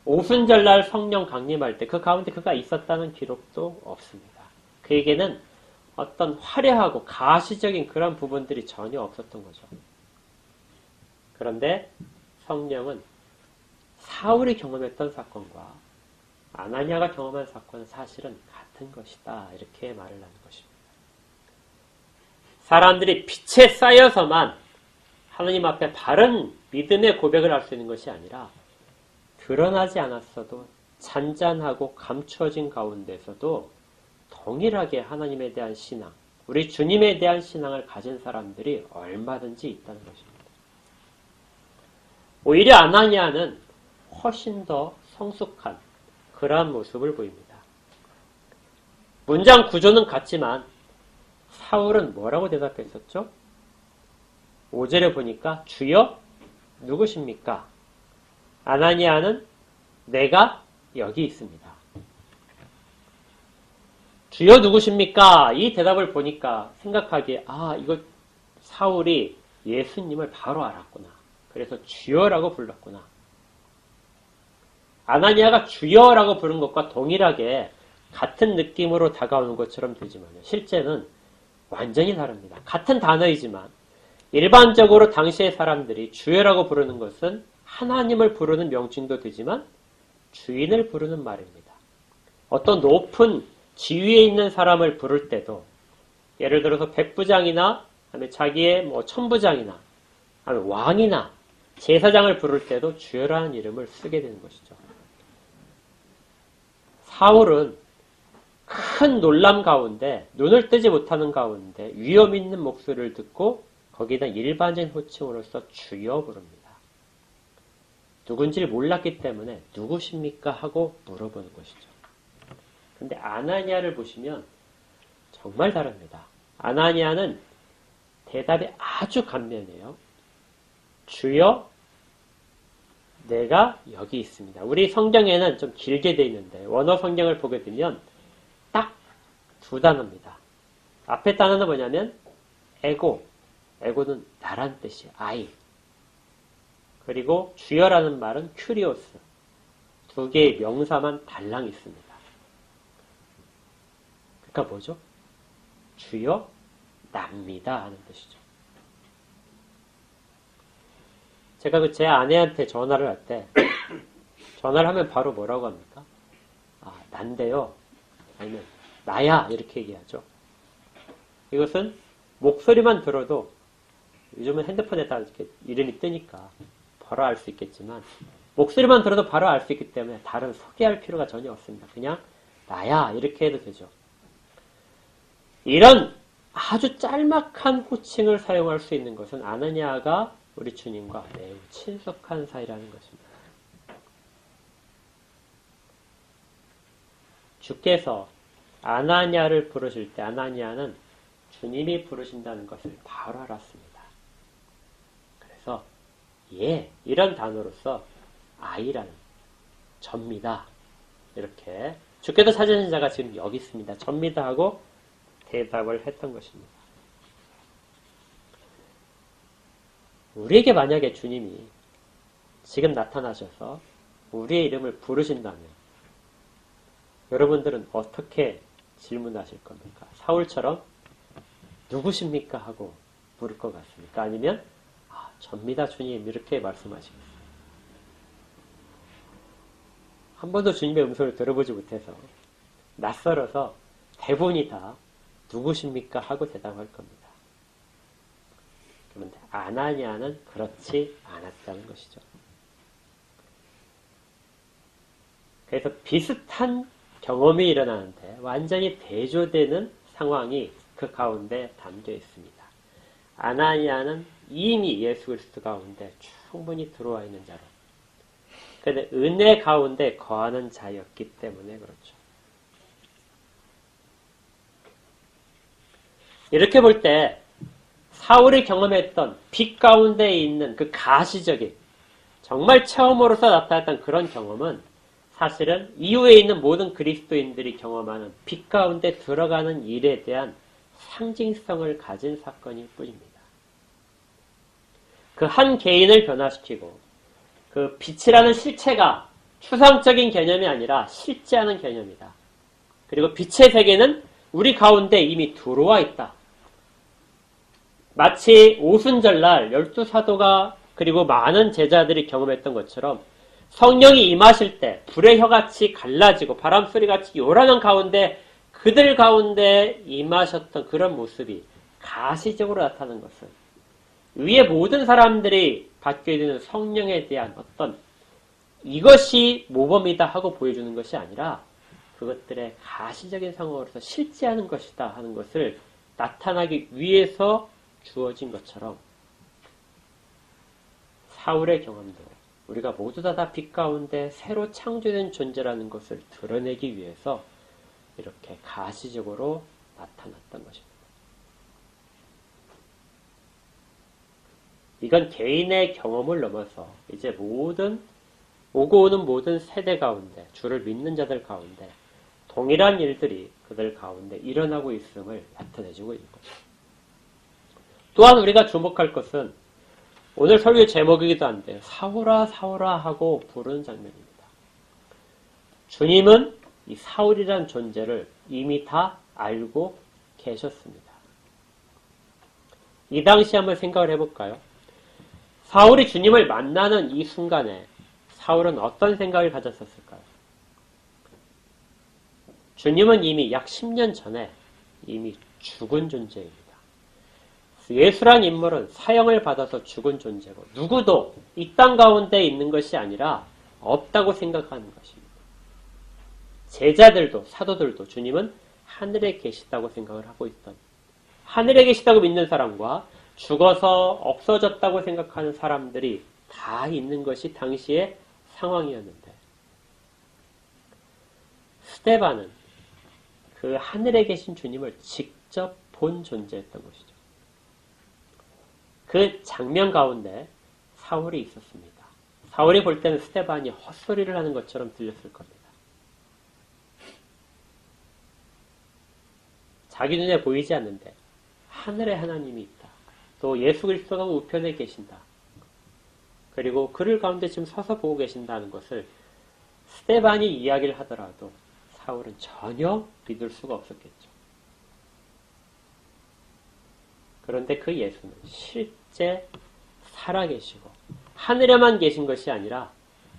오순절날 성령 강림할 때 그 가운데 그가 있었다는 기록도 없습니다. 그에게는 어떤 화려하고 가시적인 그런 부분들이 전혀 없었던 거죠. 그런데 성령은 사울이 경험했던 사건과 아나니아가 경험한 사건은 사실은 같은 것이다. 이렇게 말을 하는 것입니다. 사람들이 빛에 쌓여서만 하나님 앞에 바른 믿음의 고백을 할 수 있는 것이 아니라 드러나지 않았어도 잔잔하고 감추어진 가운데서도 동일하게 하나님에 대한 신앙, 우리 주님에 대한 신앙을 가진 사람들이 얼마든지 있다는 것입니다. 오히려 아나니아는 훨씬 더 성숙한 그러한 모습을 보입니다. 문장 구조는 같지만 사울은 뭐라고 대답했었죠? 5절에 보니까 주여 누구십니까? 아나니아는 내가 여기 있습니다. 주여 누구십니까? 이 대답을 보니까 생각하기에 이거 사울이 예수님을 바로 알았구나. 그래서 주여라고 불렀구나. 아나니아가 주여라고 부른 것과 동일하게 같은 느낌으로 다가오는 것처럼 되지만요. 실제는 완전히 다릅니다. 같은 단어이지만 일반적으로 당시의 사람들이 주여라고 부르는 것은 하나님을 부르는 명칭도 되지만 주인을 부르는 말입니다. 어떤 높은 지위에 있는 사람을 부를 때도 예를 들어서 백부장이나 자기의 천부장이나 왕이나 제사장을 부를 때도 주여라는 이름을 쓰게 되는 것이죠. 사울은 큰 놀람 가운데 눈을 뜨지 못하는 가운데 위험 있는 목소리를 듣고 거기다 일반적인 호칭으로서 주여 부릅니다. 누군지를 몰랐기 때문에 누구십니까? 하고 물어보는 것이죠. 근데 아나니아를 보시면 정말 다릅니다. 아나니아는 대답이 아주 간면해요. 주여 내가 여기 있습니다. 우리 성경에는 좀 길게 되어 있는데 원어 성경을 보게 되면 딱 두 단어입니다. 앞에 단어는 뭐냐면 에고는 나란 뜻이에요. I. 그리고 주여라는 말은 큐리오스. 두 개의 명사만 달랑 있습니다. 그러니까 뭐죠? 주여 납니다 하는 뜻이죠. 제가 제 아내한테 전화를 할 때 전화를 하면 바로 뭐라고 합니까? 난데요. 아니면 나야 이렇게 얘기하죠. 이것은 목소리만 들어도 요즘은 핸드폰에다 이렇게 이름이 뜨니까 바로 알 수 있겠지만 목소리만 들어도 바로 알 수 있기 때문에 다른 소개할 필요가 전혀 없습니다. 그냥 나야 이렇게 해도 되죠. 이런 아주 짤막한 호칭을 사용할 수 있는 것은 아나니아가 우리 주님과 매우 친숙한 사이라는 것입니다. 주께서 아나니아를 부르실 때 아나니아는 주님이 부르신다는 것을 바로 알았습니다. 그래서 이런 단어로서 아이라는 접니다. 이렇게 주께서 찾으신 자가 지금 여기 있습니다. 접니다 하고 대답을 했던 것입니다. 우리에게 만약에 주님이 지금 나타나셔서 우리의 이름을 부르신다면 여러분들은 어떻게 질문하실 겁니까? 사울처럼 누구십니까? 하고 물을 것 같습니까? 아니면 접니다 주님 이렇게 말씀하시겠어요? 한 번도 주님의 음성을 들어보지 못해서 낯설어서 대부분이 다 누구십니까? 하고 대답할 겁니다. 그런데 아나니아는 그렇지 않았다는 것이죠. 그래서 비슷한 경험이 일어나는데 완전히 대조되는 상황이 그 가운데 담겨 있습니다. 아나니아는 이미 예수 그리스도 가운데 충분히 들어와 있는 자로 그런데 은혜 가운데 거하는 자였기 때문에 그렇죠. 이렇게 볼 때 사울이 경험했던 빛 가운데 있는 그 가시적인 정말 처음으로서 나타났던 그런 경험은 사실은 이후에 있는 모든 그리스도인들이 경험하는 빛 가운데 들어가는 일에 대한 상징성을 가진 사건일 뿐입니다. 그 한 개인을 변화시키고 그 빛이라는 실체가 추상적인 개념이 아니라 실제하는 개념이다. 그리고 빛의 세계는 우리 가운데 이미 들어와 있다. 마치 오순절날 12사도가 그리고 많은 제자들이 경험했던 것처럼 성령이 임하실 때 불의 혀같이 갈라지고 바람소리같이 요란한 가운데 그들 가운데 임하셨던 그런 모습이 가시적으로 나타나는 것은 위에 모든 사람들이 받게 되는 성령에 대한 어떤 이것이 모범이다 하고 보여주는 것이 아니라 그것들의 가시적인 상황으로서 실제하는 것이다 하는 것을 나타나기 위해서 주어진 것처럼 사울의 경험도 우리가 모두 다 빛 가운데 새로 창조된 존재라는 것을 드러내기 위해서 이렇게 가시적으로 나타났던 것입니다. 이건 개인의 경험을 넘어서 이제 모든 오고 오는 모든 세대 가운데 주를 믿는 자들 가운데 동일한 일들이 그들 가운데 일어나고 있음을 나타내주고 있는 거죠. 또한 우리가 주목할 것은 오늘 설교의 제목이기도 한데 사울아 사울아 하고 부르는 장면입니다. 주님은 이 사울이란 존재를 이미 다 알고 계셨습니다. 이 당시 한번 생각을 해볼까요? 사울이 주님을 만나는 이 순간에 사울은 어떤 생각을 가졌었을까요? 주님은 이미 약 10년 전에 이미 죽은 존재입니다. 예수란 인물은 사형을 받아서 죽은 존재고 누구도 이 땅 가운데 있는 것이 아니라 없다고 생각하는 것입니다. 제자들도 사도들도 주님은 하늘에 계시다고 생각을 하고 있던 하늘에 계시다고 믿는 사람과 죽어서 없어졌다고 생각하는 사람들이 다 있는 것이 당시의 상황이었는데 스데반은 그 하늘에 계신 주님을 직접 본 존재였던 것이죠. 그 장면 가운데 사울이 있었습니다. 사울이 볼 때는 스데반이 헛소리를 하는 것처럼 들렸을 겁니다. 자기 눈에 보이지 않는데 하늘에 하나님이 있다. 또 예수 그리스도가 우편에 계신다. 그리고 그를 가운데 지금 서서 보고 계신다는 것을 스데반이 이야기를 하더라도 사울은 전혀 믿을 수가 없었겠죠. 그런데 그 예수는 실제 살아계시고 하늘에만 계신 것이 아니라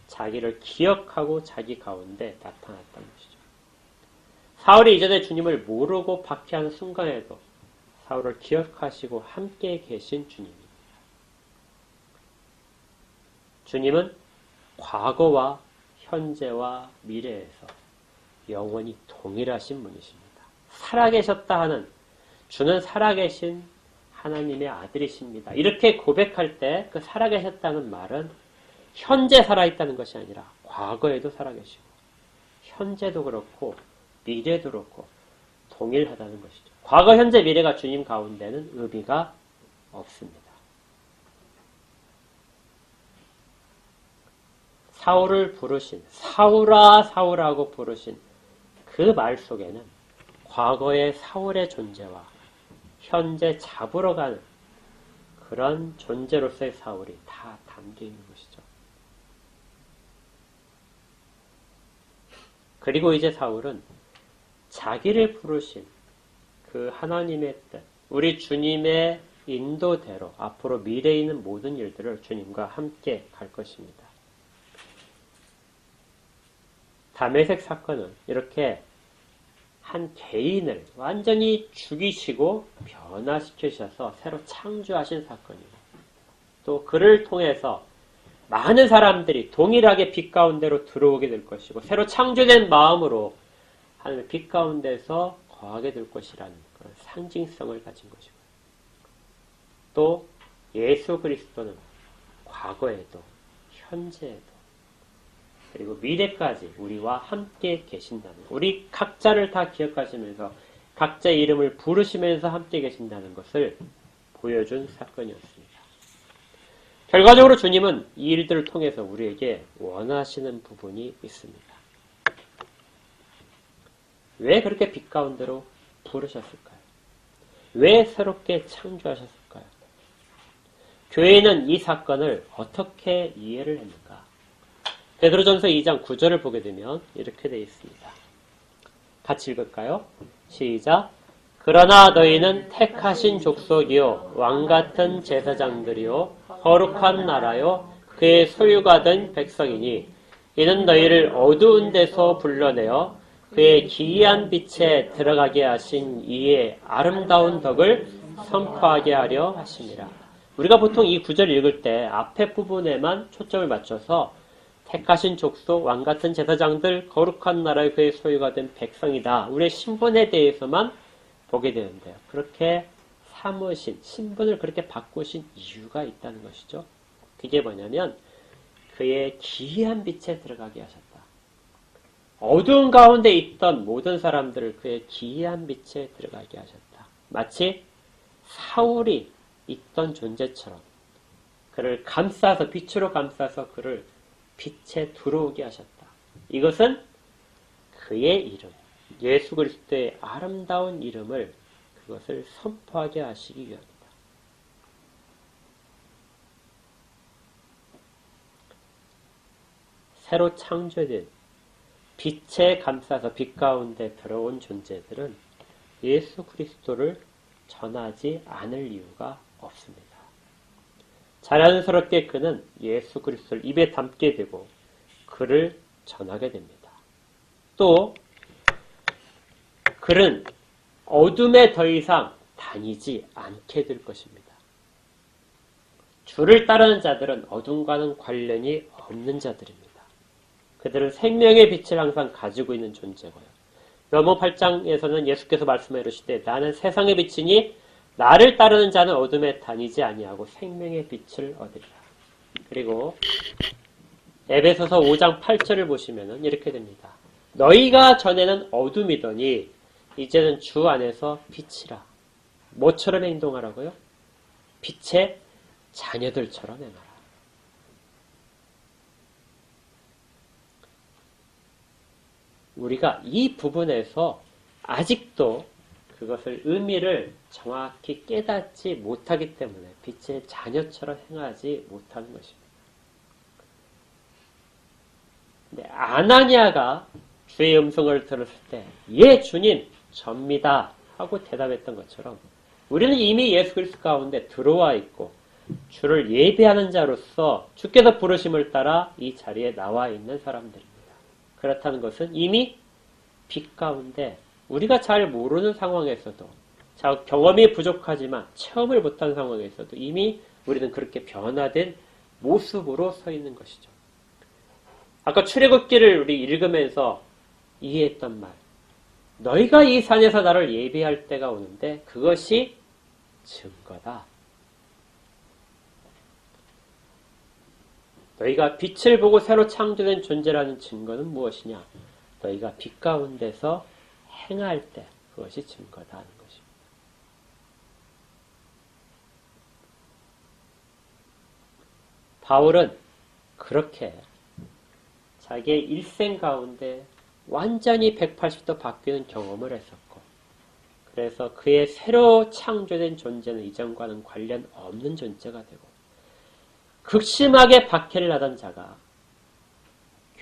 자기를 기억하고 자기 가운데 나타났던 것이죠. 사울이 이전에 주님을 모르고 박해하는 순간에도 사울을 기억하시고 함께 계신 주님입니다. 주님은 과거와 현재와 미래에서 영원히 동일하신 분이십니다. 살아계셨다 하는 주는 살아계신 하나님의 아들이십니다. 이렇게 고백할 때 그 살아계셨다는 말은 현재 살아있다는 것이 아니라 과거에도 살아계시고 현재도 그렇고 미래도 그렇고 동일하다는 것이죠. 과거, 현재, 미래가 주님 가운데는 의미가 없습니다. 사울을 부르신, 사울아 사울하고 부르신 그 말 속에는 과거의 사울의 존재와 현재 잡으러 가는 그런 존재로서의 사울이 다 담겨 있는 것이죠. 그리고 이제 사울은 자기를 부르신 그 하나님의 뜻, 우리 주님의 인도대로 앞으로 미래에 있는 모든 일들을 주님과 함께 갈 것입니다. 다메섹 사건은 이렇게 한 개인을 완전히 죽이시고 변화시키셔서 새로 창조하신 사건이고, 또 그를 통해서 많은 사람들이 동일하게 빛 가운데로 들어오게 될 것이고 새로 창조된 마음으로 하나님의 빛 가운데서 거하게 될 것이라는 그런 상징성을 가진 것이고, 또 예수 그리스도는 과거에도 현재에도 그리고 미래까지 우리와 함께 계신다는, 우리 각자를 다 기억하시면서 각자의 이름을 부르시면서 함께 계신다는 것을 보여준 사건이었습니다. 결과적으로 주님은 이 일들을 통해서 우리에게 원하시는 부분이 있습니다. 왜 그렇게 빛 가운데로 부르셨을까요? 왜 새롭게 창조하셨을까요? 교회는 이 사건을 어떻게 이해를 했는가? 베드로전서 2장 9절을 보게 되면 이렇게 되어 있습니다. 같이 읽을까요? 시작. 그러나 너희는 택하신 족속이요 왕같은 제사장들이요 거룩한 나라요 그의 소유가 된 백성이니 이는 너희를 어두운 데서 불러내어 그의 기이한 빛에 들어가게 하신 이의 아름다운 덕을 선포하게 하려 하심이라. 우리가 보통 이 구절 읽을 때 앞에 부분에만 초점을 맞춰서 택하신 족속, 왕같은 제사장들, 거룩한 나라의 그의 소유가 된 백성이다. 우리의 신분에 대해서만 보게 되는데요. 그렇게 삼으신, 신분을 그렇게 바꾸신 이유가 있다는 것이죠. 그게 뭐냐면 그의 기이한 빛에 들어가게 하셨다. 어두운 가운데 있던 모든 사람들을 그의 기이한 빛에 들어가게 하셨다. 마치 사울이 있던 존재처럼 그를 감싸서, 빛으로 감싸서 그를 빛에 들어오게 하셨다. 이것은 그의 이름, 예수 그리스도의 아름다운 이름을, 그것을 선포하게 하시기 위함이다. 새로 창조된 빛에 감싸서 빛 가운데 들어온 존재들은 예수 그리스도를 전하지 않을 이유가 없습니다. 자연스럽게 그는 예수 그리스도를 입에 담게 되고 그를 전하게 됩니다. 또 그는 어둠에 더 이상 다니지 않게 될 것입니다. 주를 따르는 자들은 어둠과는 관련이 없는 자들입니다. 그들은 생명의 빛을 항상 가지고 있는 존재고요. 요한복음 8장에서는 예수께서 말씀해 이르시되 나는 세상의 빛이니 나를 따르는 자는 어둠에 다니지 아니하고 생명의 빛을 얻으리라. 그리고 에베소서 5장 8절을 보시면 이렇게 됩니다. 너희가 전에는 어둠이더니 이제는 주 안에서 빛이라. 뭐처럼 행동하라고요? 빛의 자녀들처럼 행하라. 우리가 이 부분에서 아직도 그것을 의미를 정확히 깨닫지 못하기 때문에 빛의 자녀처럼 행하지 못하는 것입니다. 근데 아나니아가 주의 음성을 들었을 때 예 주님 접니다 하고 대답했던 것처럼 우리는 이미 예수 그리스도 가운데 들어와 있고 주를 예배하는 자로서 주께서 부르심을 따라 이 자리에 나와 있는 사람들입니다. 그렇다는 것은 이미 빛 가운데 우리가 잘 모르는 상황에서도, 경험이 부족하지만 체험을 못한 상황에서도 이미 우리는 그렇게 변화된 모습으로 서 있는 것이죠. 아까 출애굽기를 우리 읽으면서 이해했던 말, 너희가 이 산에서 나를 예배할 때가 오는데 그것이 증거다. 너희가 빛을 보고 새로 창조된 존재라는 증거는 무엇이냐? 너희가 빛 가운데서 행할 때 그것이 증거다 하는 것입니다. 바울은 그렇게 자기의 일생 가운데 완전히 180도 바뀌는 경험을 했었고, 그래서 그의 새로 창조된 존재는 이전과는 관련 없는 존재가 되고, 극심하게 박해를 하던 자가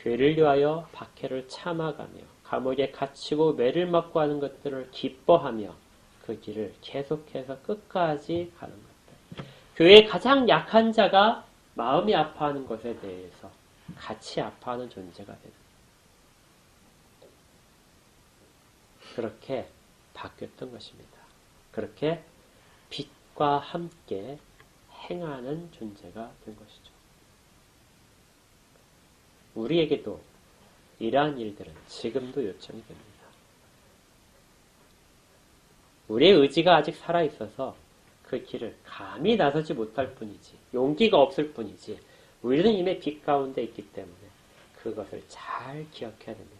죄를 위하여 박해를 참아가며 감옥에 갇히고 매를 맞고 하는 것들을 기뻐하며 그 길을 계속해서 끝까지 가는 것들. 교회의 가장 약한 자가 마음이 아파하는 것에 대해서 같이 아파하는 존재가 되는, 그렇게 바뀌었던 것입니다. 그렇게 빛과 함께 행하는 존재가 된 것이죠. 우리에게도 이러한 일들은 지금도 요청이 됩니다. 우리의 의지가 아직 살아있어서 그 길을 감히 나서지 못할 뿐이지, 용기가 없을 뿐이지, 우리는 이미 빛 가운데 있기 때문에 그것을 잘 기억해야 됩니다.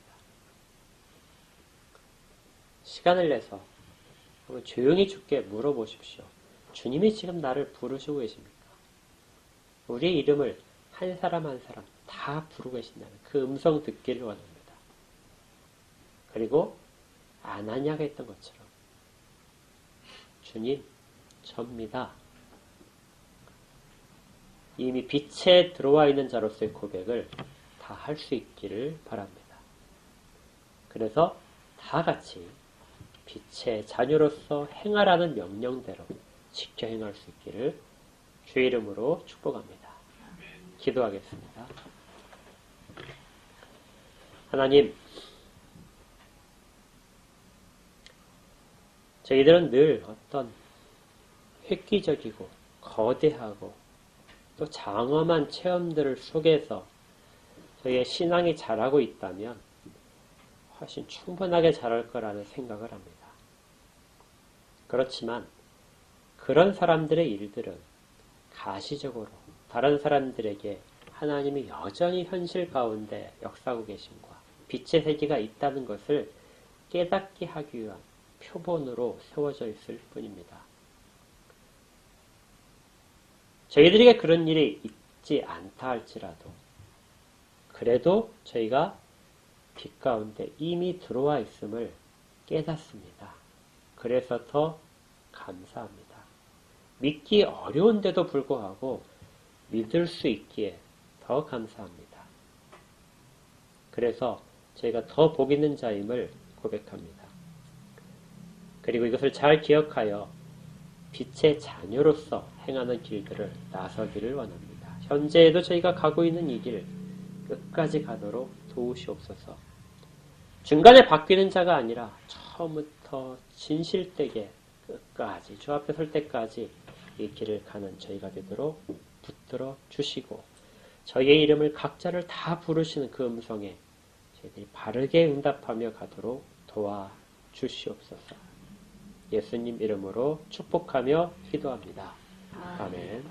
시간을 내서 조용히 주께 물어보십시오. 주님이 지금 나를 부르시고 계십니까? 우리의 이름을 한 사람 한 사람 다 부르고 계신다는 그 음성 듣기를 원합니다. 그리고 아나니아가 했던 것처럼 주님, 접니다. 이미 빛에 들어와 있는 자로서의 고백을 다 할 수 있기를 바랍니다. 그래서 다 같이 빛의 자녀로서 행하라는 명령대로 지켜 행할 수 있기를 주의 이름으로 축복합니다. 기도하겠습니다. 하나님, 저희들은 늘 어떤 획기적이고 거대하고 또 장엄한 체험들을 속에서 저희의 신앙이 자라고 있다면 훨씬 충분하게 자랄 거라는 생각을 합니다. 그렇지만 그런 사람들의 일들은 가시적으로 다른 사람들에게 하나님이 여전히 현실 가운데 역사하고 계심과 빛의 세계가 있다는 것을 깨닫게 하기 위한 표본으로 세워져 있을 뿐입니다. 저희들에게 그런 일이 있지 않다 할지라도 그래도 저희가 빛 가운데 이미 들어와 있음을 깨닫습니다. 그래서 더 감사합니다. 믿기 어려운데도 불구하고 믿을 수 있기에 더 감사합니다. 그래서 저희가 더 복 있는 자임을 고백합니다. 그리고 이것을 잘 기억하여 빛의 자녀로서 행하는 길들을 나서기를 원합니다. 현재에도 저희가 가고 있는 이 길 끝까지 가도록 도우시옵소서. 중간에 바뀌는 자가 아니라 처음부터 진실되게 끝까지 주 앞에 설 때까지 이 길을 가는 저희가 되도록 붙들어 주시고 저희의 이름을 각자를 다 부르시는 그 음성에 저희들이 바르게 응답하며 가도록 도와주시옵소서. 예수님 이름으로 축복하며 기도합니다. 아멘.